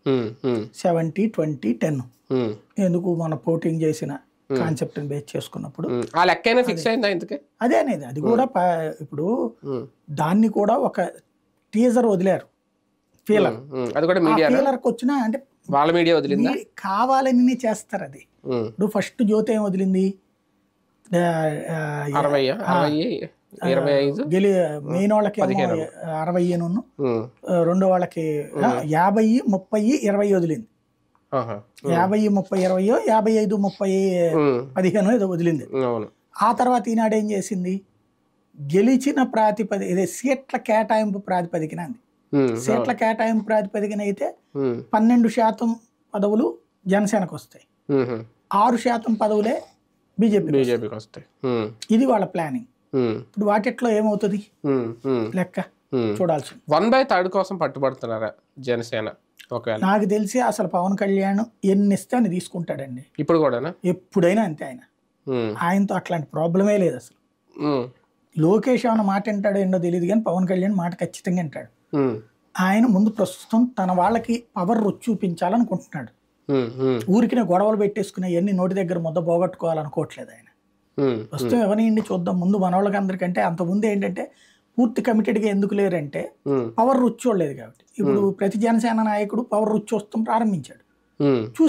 70-20-10 ఎందుకు మన పోటింగ్ చేసిన కాన్సెప్ట్ బేస్ చేసుకున్నప్పుడు ఆ లెక్క ఫిక్స్ అయిందా ఇంతకీ? అదే అనేది అది కూడా ఇప్పుడు దాన్ని కూడా ఒక టీజర్ వదిలారు ఫీలర్. అది కూడా మీడియా ఫీలర్కి వచ్చిన అంటే వాళ్ళ మీడియా వదిలిందా? కావాలని చేస్తారు అది. ఇప్పుడు ఫస్ట్ జ్యోతి ఏం వదిలింది, మెయిన్ వాళ్ళకి 60, రెండో వాళ్ళకి 50-30-20 వదిలింది. 50-30-20, 55-30-15 ఏదో వదిలింది. ఆ తర్వాత ఈనాడు ఏం చేసింది, గెలిచిన ప్రాతిపదిక సీట్ల కేటాయింపు ప్రాతిపదికన అంది. సీట్ల కేటాయింపు ప్రాతిపదికన అయితే 12% పదవులు జనసేనకు వస్తాయి, 6% పదవులే బీజేపీకి వస్తాయి. ఇది వాళ్ళ ప్లానింగ్. ఇప్పుడు వాటిట్లో ఏమవుతుంది లెక్క చూడాల్సింది. 1/3 కోసం పట్టుబడుతున్నారా జనసేన? నాకు తెలిసి అసలు పవన్ కళ్యాణ్ ఎన్ని ఇస్తే అని తీసుకుంటాడండి ఇప్పుడు కూడా, ఎప్పుడైనా అంతే. ఆయనతో అట్లాంటి ప్రాబ్లమే లేదు అసలు. లోకేష్ ఏమైనా మాట వింటాడో ఏంటో తెలియదు కానీ పవన్ కళ్యాణ్ మాట ఖచ్చితంగా వింటాడు. ఆయన ముందు ప్రస్తుతం తన వాళ్ళకి పవర్ రుచి చూపించాలనుకుంటున్నాడు. ఊరికినే గొడవలు పెట్టేసుకునే ఎన్ని నోటి దగ్గర ముద్ద పోగొట్టుకోవాలనుకోవట్లేదు ఆయన. ప్రస్తుతం ఎవరిని చూద్దాం ముందు మన వాళ్ళకి అందరికంటే. అంతకుముందు ఏంటంటే పూర్తి కమిటెడ్గా ఎందుకు లేరంటే పవర్ రుచి చూడలేదు కాబట్టి. ఇప్పుడు ప్రతి జనసేన నాయకుడు పవర్ రుచి చూస్తాం ప్రారంభించాడు. చూసి